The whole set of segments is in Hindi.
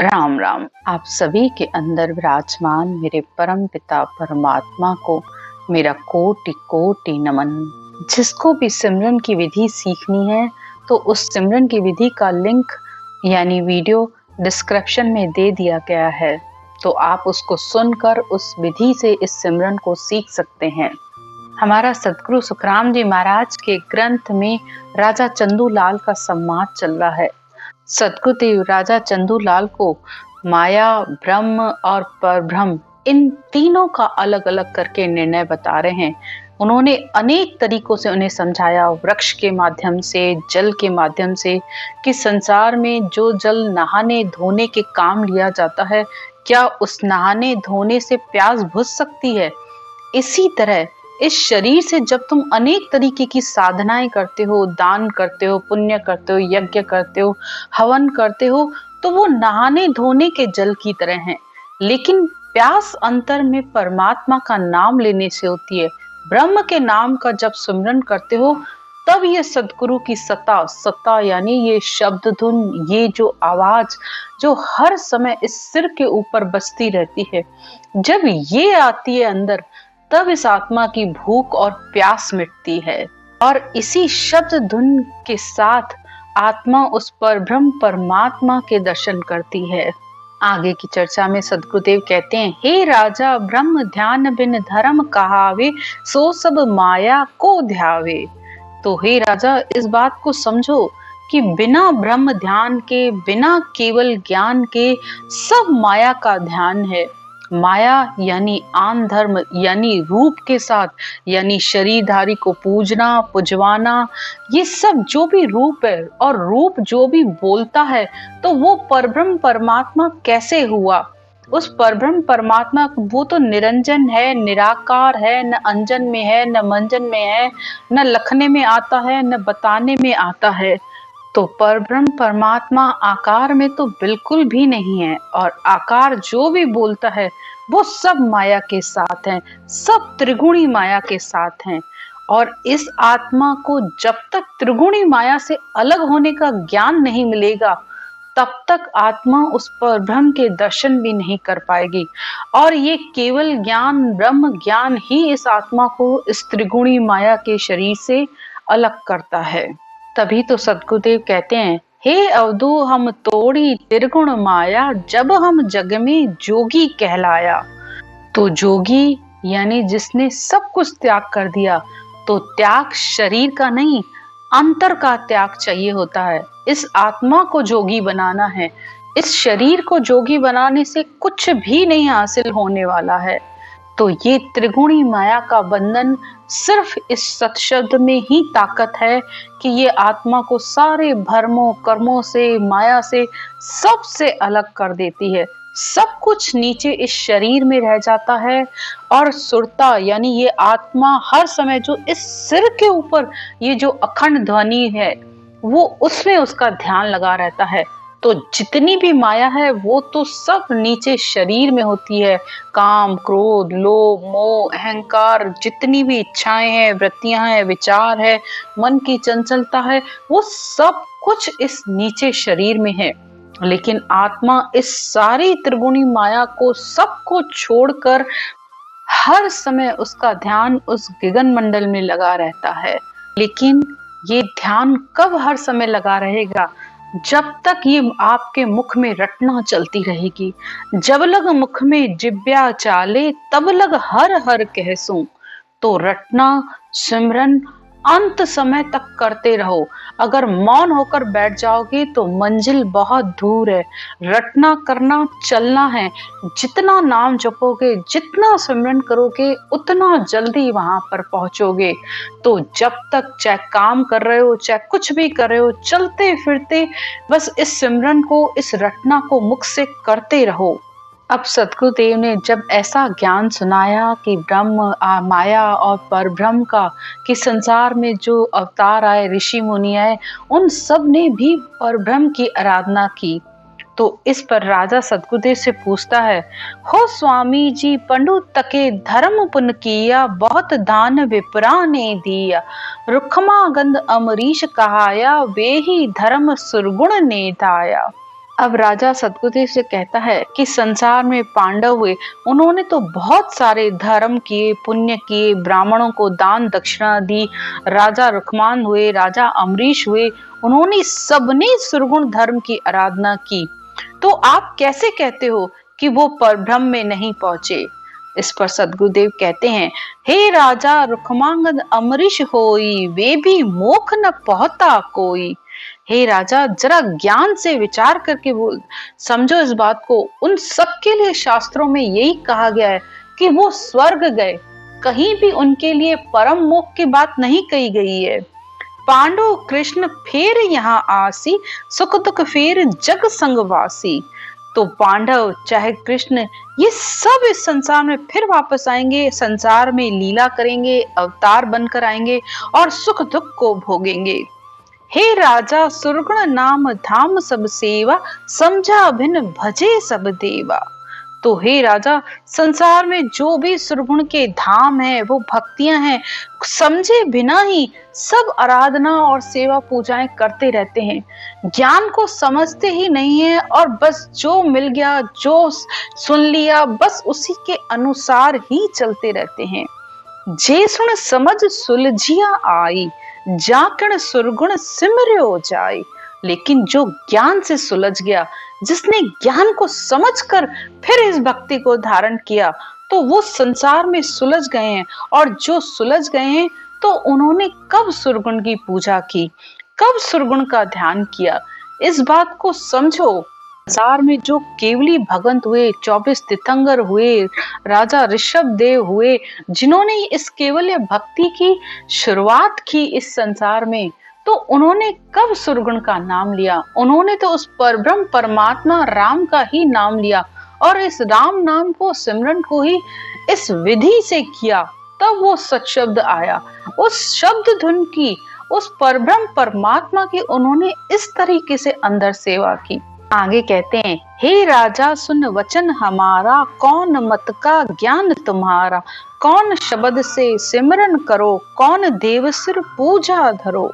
राम राम। आप सभी के अंदर विराजमान मेरे परम पिता परमात्मा को मेरा कोटि कोटि नमन। जिसको भी सिमरन की विधि सीखनी है तो उस सिमरन की विधि का लिंक यानी वीडियो डिस्क्रिप्शन में दे दिया गया है, तो आप उसको सुनकर उस विधि से इस सिमरन को सीख सकते हैं। हमारा सदगुरु सुखराम जी महाराज के ग्रंथ में राजा चंदूलाल का संवाद चल रहा है। सदगुरुदेव राजा चंदूलाल को माया, ब्रह्म और परब्रह्म इन तीनों का अलग अलग करके निर्णय बता रहे हैं। उन्होंने अनेक तरीकों से उन्हें समझाया, वृक्ष के माध्यम से, जल के माध्यम से, कि संसार में जो जल नहाने धोने के काम लिया जाता है, क्या उस नहाने धोने से प्यास बुझ सकती है? इसी तरह इस शरीर से जब तुम अनेक तरीके की साधनाएं करते हो, दान करते हो, पुण्य करते हो, यज्ञ करते हो, हवन करते हो, तो वो नहाने धोने के जल की तरह हैं। लेकिन प्यास अंतर में परमात्मा का नाम लेने से होती है। ब्रह्म के नाम का जब सुमिरन करते हो तब ये सदगुरु की सत्ता यानी ये शब्द धुन, ये जो आवाज जो हर समय इस सिर के ऊपर बसती रहती है, जब ये आती है अंदर, तब इस आत्मा की भूख और प्यास मिटती है। और इसी शब्द धुन के साथ आत्मा उस परब्रह्म परमात्मा के दर्शन करती है। आगे की चर्चा में सदगुरुदेव कहते हैं, हे राजा, ब्रह्म ध्यान बिन धर्म कहावे, सो सब माया को ध्यावे। तो हे राजा, इस बात को समझो कि बिना ब्रह्म ध्यान के, बिना केवल ज्ञान के, सब माया का ध्यान है। माया यानी आन धर्म, यानी रूप के साथ, यानी शरीरधारी को पूजना पुजवाना, ये सब जो भी रूप है और रूप जो भी बोलता है, तो वो परब्रह्म परमात्मा कैसे हुआ? उस परब्रह्म परमात्मा वो तो निरंजन है, निराकार है, न अंजन में है, न मंजन में है, न लखने में आता है, न बताने में आता है। तो परब्रह्म परमात्मा आकार में तो बिल्कुल भी नहीं है, और आकार जो भी बोलता है वो सब माया के साथ है, सब त्रिगुणी माया के साथ हैं। और इस आत्मा को जब तक त्रिगुणी माया से अलग होने का ज्ञान नहीं मिलेगा, तब तक आत्मा उस परब्रह्म के दर्शन भी नहीं कर पाएगी। और ये केवल ज्ञान, ब्रह्म ज्ञान ही इस आत्मा को इस त्रिगुणी माया के शरीर से अलग करता है। तभी तो सदगुरुदेव कहते हैं, हे अवधू हम तोड़ी त्रिगुण माया, जब हम जग में जोगी कहलाया। तो जोगी यानी जिसने सब कुछ त्याग कर दिया। तो त्याग शरीर का नहीं, अंतर का त्याग चाहिए होता है। इस आत्मा को जोगी बनाना है। इस शरीर को जोगी बनाने से कुछ भी नहीं हासिल होने वाला है। तो ये त्रिगुणी माया का बंधन सिर्फ इस सत्शब्द में ही ताकत है कि ये आत्मा को सारे भरमों कर्मों से, माया से, सबसे अलग कर देती है। सब कुछ नीचे इस शरीर में रह जाता है, और सुरता यानी ये आत्मा हर समय जो इस सिर के ऊपर ये जो अखंड ध्वनि है, वो उसमें उसका ध्यान लगा रहता है। तो जितनी भी माया है वो तो सब नीचे शरीर में होती है। काम, क्रोध, लोभ, मोह, अहंकार, जितनी भी इच्छाएं हैं, वृत्तियां हैं, विचार है, मन की चंचलता है, वो सब कुछ इस नीचे शरीर में है। लेकिन आत्मा इस सारी त्रिगुणी माया को सबको छोड़कर हर समय उसका ध्यान उस गगन मंडल में लगा रहता है। लेकिन ये ध्यान कब हर समय लगा रहेगा? जब तक ये आपके मुख में रटना चलती रहेगी। जब लग मुख में जिब्या चाले, तब लग हर हर कहसूं। तो रटना, सिमरन अंत समय तक करते रहो। अगर मौन होकर बैठ जाओगे तो मंजिल बहुत दूर है। रटना करना चलना है। जितना नाम जपोगे, जितना सिमरन करोगे, उतना जल्दी वहां पर पहुंचोगे। तो जब तक चाहे काम कर रहे हो, चाहे कुछ भी कर रहे हो, चलते फिरते बस इस सिमरन को, इस रटना को मुख से करते रहो। अब सदगुरुदेव ने जब ऐसा ज्ञान सुनाया कि ब्रह्म, माया और परब्रह्म का, कि संसार में जो अवतार आए, ऋषि मुनि आए, उन सब ने भी परब्रह्म की आराधना की। तो इस पर राजा सदगुरुदेव से पूछता है, हो स्वामी जी, पंडु तके धर्म पुन किया, बहुत दान विप्रा ने दिया। रुखमा गंध अमरीश कहाया, वे ही धर्म सुरगुण ने धाया। अब राजा सदगुरुदेव से कहता है कि संसार में पांडव हुए, उन्होंने तो बहुत सारे धर्म किए, पुण्य किए, ब्राह्मणों को दान दक्षिणा दी। राजा रुक्मान हुए, राजा अम्बरीश हुए, उन्होंने सबने सुरगुण धर्म की आराधना की। तो आप कैसे कहते हो कि वो परब्रह्म में नहीं पहुंचे? इस पर सदगुरुदेव कहते हैं, हे राजा रुक्मांगद अम्बरीश होई, वे भी मोख न पहुंचा कोई। हे राजा, जरा ज्ञान से विचार करके बोल समझो इस बात को। उन सबके लिए शास्त्रों में यही कहा गया है कि वो स्वर्ग गए, कहीं भी उनके लिए परम मोक्ष की बात नहीं कही गई है। पांडु कृष्ण फिर यहाँ आसी, सुख दुख फिर जग संगवासी। तो पांडव चाहे कृष्ण, ये सब इस संसार में फिर वापस आएंगे, संसार में लीला करेंगे, अवतार बनकर आएंगे और सुख दुख को भोगेंगे। हे राजा, सुरगुण नाम धाम सब सेवा, समझा भिन्न भजे सब देवा। तो हे राजा, संसार में जो भी सुरगुण के धाम है, वो भक्तियां हैं, समझे बिना ही सब आराधना और सेवा पूजाएं करते रहते हैं। ज्ञान को समझते ही नहीं है और बस जो मिल गया, जो सुन लिया, बस उसी के अनुसार ही चलते रहते हैं। जे सुन समझ सुलझिया आई, जाकण सुरगुण सिमर्यो जाय। लेकिन जो ज्ञान से सुलझ गया, जिसने ज्ञान को समझकर फिर इस भक्ति को धारण किया, तो वो संसार में सुलझ गए हैं। और जो सुलझ गए हैं, तो उन्होंने कब सुरगुण की पूजा की, कब सुरगुण का ध्यान किया, इस बात को समझो। संसार में जो केवली भगवंत हुए, 24 तीर्थंकर हुए, राजा ऋषभ देव हुए, जिन्होंने इस केवल भक्ति की शुरुआत की इस संसार में, तो उन्होंने कब सुरगुण का नाम लिया? उन्होंने तो उस परब्रह्म परमात्मा राम का ही नाम लिया और इस राम नाम को, सिमरन को ही इस विधि से किया। तब वो सत्शब्द आया, उस शब्द धुन की, उस परब्रह्म परमात्मा की उन्होंने इस तरीके से अंदर सेवा की। आगे कहते हैं, हे राजा सुन वचन हमारा, कौन मत का ज्ञान तुम्हारा, कौन शब्द से सिमरन करो, कौन देव सिर पूजा धरो।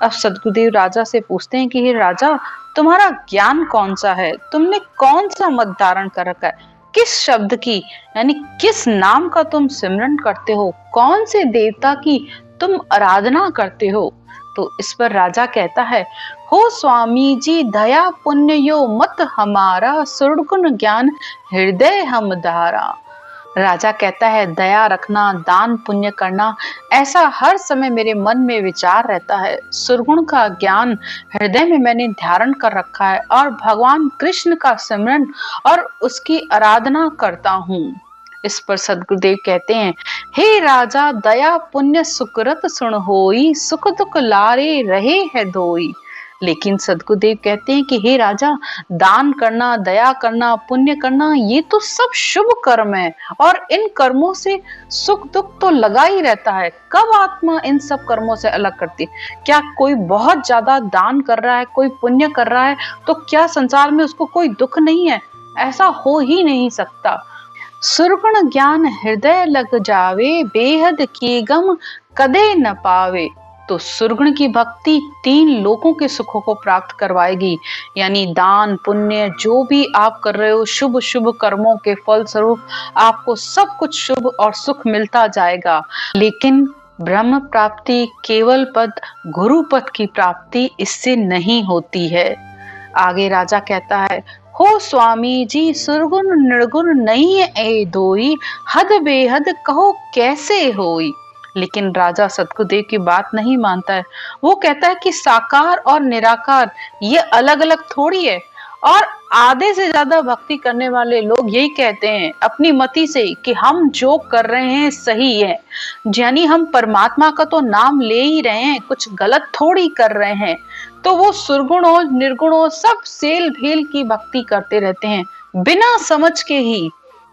अब सदगुरुदेव राजा से पूछते हैं कि हे राजा, तुम्हारा ज्ञान कौन सा है, तुमने कौन सा मत धारण कर रखा है, किस शब्द की यानी किस नाम का तुम सिमरन करते हो, कौन से देवता की तुम आराधना करते हो। तो इस पर राजा कहता है, हो स्वामी जी दया पुण्य यो मत हमारा, सुरगुण ज्ञान हृदय हम धारा। राजा कहता है, दया रखना, दान पुण्य करना, ऐसा हर समय मेरे मन में विचार रहता है। सुरगुण का ज्ञान हृदय में मैंने धारण कर रखा है और भगवान कृष्ण का सिमरन और उसकी आराधना करता हूँ। इस पर सदगुरुदेव कहते हैं, हे राजा दया पुण्य सुकृत सुन होई, सुख दुख लारे रहे है धोई। लेकिन सदगुरुदेव कहते हैं कि हे राजा, दान करना, दया करना, पुण्य करना, ये तो सब शुभ कर्म है और इन कर्मों से सुख दुख तो लगा ही रहता है। कब आत्मा इन सब कर्मों से अलग करती है? क्या कोई बहुत ज्यादा दान कर रहा है, कोई पुण्य कर रहा है, तो क्या संसार में उसको कोई दुख नहीं है? ऐसा हो ही नहीं सकता। सुरगुण ज्ञान हृदय लग जावे, बेहद की गम कदे न पावे। तो सुरगुण की भक्ति 3 लोकों के सुखों को प्राप्त करवाएगी, यानी दान पुण्य जो भी आप कर रहे हो, शुभ शुभ कर्मों के फल स्वरूप आपको सब कुछ शुभ और सुख मिलता जाएगा। लेकिन ब्रह्म प्राप्ति, केवल पद, गुरु पद की प्राप्ति इससे नहीं होती है। आगे राजा कहता है, हो स्वामी जी सुरगुण निर्गुण नहीं ए दोई, हद बेहद कहो कैसे होई। लेकिन राजा सदगुरुदेव की बात नहीं मानता है। वो कहता है कि साकार और निराकार ये अलग अलग थोड़ी है। और आधे से ज्यादा भक्ति करने वाले लोग यही कहते हैं अपनी मति से कि हम जो कर रहे हैं सही है, यानी हम परमात्मा का तो नाम ले ही रहे हैं, कुछ गलत थोड़ी कर रहे हैं। तो वो सुरगुण हो निर्गुण हो सब सेल भेल की भक्ति करते रहते हैं बिना समझ के ही।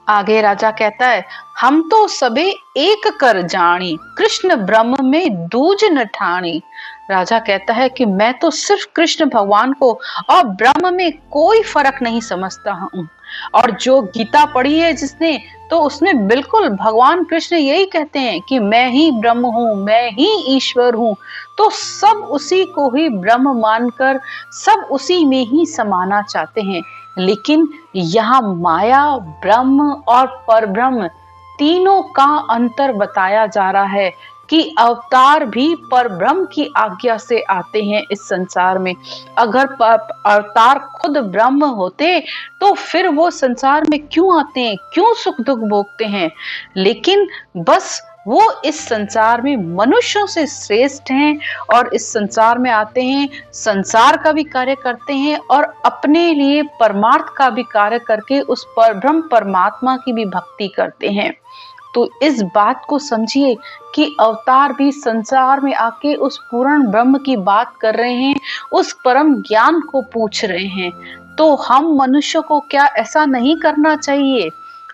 आगे राजा कहता है, हम तो सबे एक कर जानी, कृष्ण ब्रह्म में दूज न ठानी। राजा कहता है कि मैं तो सिर्फ कृष्ण भगवान को और ब्रह्म में कोई फर्क नहीं समझता हूँ। और जो गीता पढ़ी है जिसने, तो उसमें बिल्कुल भगवान कृष्ण यही कहते हैं कि मैं ही ब्रह्म हूँ, मैं ही ईश्वर हूँ। तो सब उसी को ही ब्रह्म मानकर सब उसी में ही समाना चाहते हैं। लेकिन यहाँ माया, ब्रह्म और परब्रह्म तीनों का अंतर बताया जा रहा है कि अवतार भी परब्रह्म की आज्ञा से आते हैं इस संसार में। अगर अवतार खुद ब्रह्म होते तो फिर वो संसार में क्यों आते हैं, क्यों सुख दुख भोगते हैं। लेकिन बस वो इस संसार में मनुष्यों से श्रेष्ठ हैं और इस संसार में आते हैं, संसार का भी कार्य करते हैं और अपने लिए परमार्थ का भी कार्य करके उस परब्रह्म परमात्मा की भी भक्ति करते हैं। तो इस बात को समझिए कि अवतार भी संसार में आके उस पूर्ण ब्रह्म की बात कर रहे हैं, उस परम ज्ञान को पूछ रहे हैं। तो हम मनुष्य को क्या ऐसा नहीं करना चाहिए?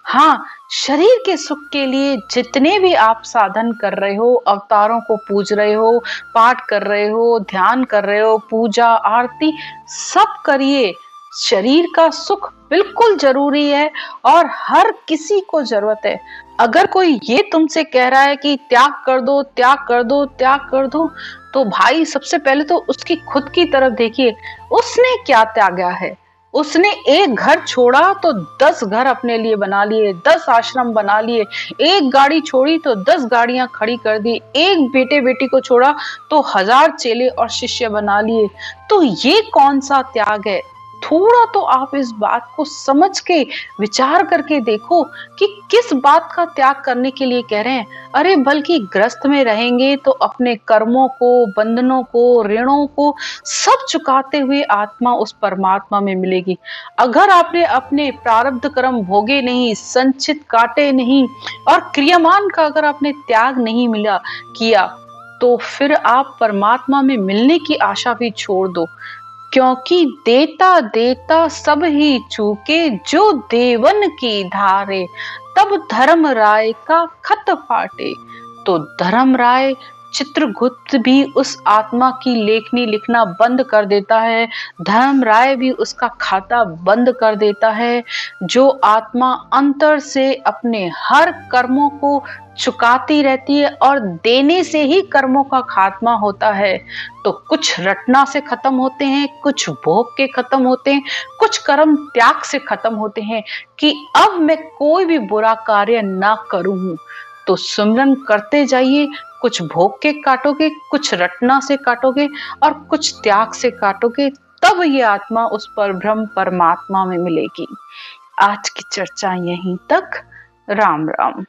हाँ, शरीर के सुख के लिए जितने भी आप साधन कर रहे हो, अवतारों को पूज रहे हो, पाठ कर रहे हो, ध्यान कर रहे हो, पूजा आरती सब करिए। शरीर का सुख बिल्कुल जरूरी है और हर किसी को जरूरत है। अगर कोई ये तुमसे कह रहा है कि त्याग कर दो, त्याग कर दो, त्याग कर दो, तो भाई सबसे पहले तो उसकी खुद की तरफ देखिए, उसने क्या त्यागा है। उसने एक घर छोड़ा तो 10 घर अपने लिए बना लिए, 10 आश्रम बना लिए, एक गाड़ी छोड़ी तो 10 गाड़ियां खड़ी कर दी, एक बेटे बेटी को छोड़ा तो 1000 चेले और शिष्य बना लिए। तो ये कौन सा त्याग है? थोड़ा तो आप इस बात को समझ के विचार करके देखो कि किस बात का त्याग करने के लिए कह रहे हैं। अरे बल्कि ग्रस्त में रहेंगे तो अपने कर्मों को, बंधनों को, ऋणों को सब चुकाते हुए आत्मा उस परमात्मा में मिलेगी। अगर आपने अपने प्रारब्ध कर्म भोगे नहीं, संचित काटे नहीं और क्रियामान का अगर आपने त्याग नहीं मिला किया, तो फिर आप परमात्मा में मिलने की आशा भी छोड़ दो। क्योंकि देता देता सब ही चूके, जो देवन की धारे, तब धर्म राय का खत फाटे। तो धर्म राय चित्रगुप्त भी उस आत्मा की लेखनी लिखना बंद कर देता है, धर्म राय भी उसका खाता बंद कर देता है। जो आत्मा अंतर से अपने हर कर्मों को चुकाती रहती है और देने से ही कर्मों का खात्मा होता है। तो कुछ रटना से खत्म होते हैं, कुछ भोग के खत्म होते हैं, कुछ कर्म त्याग से खत्म होते हैं कि अब मैं कोई भी बुरा कार्य ना करूं। तो सुमिरन करते जाइए, कुछ भोग के काटोगे, कुछ रटना से काटोगे और कुछ त्याग से काटोगे, तब ये आत्मा उस परब्रह्म परमात्मा में मिलेगी। आज की चर्चा यहीं तक। राम राम।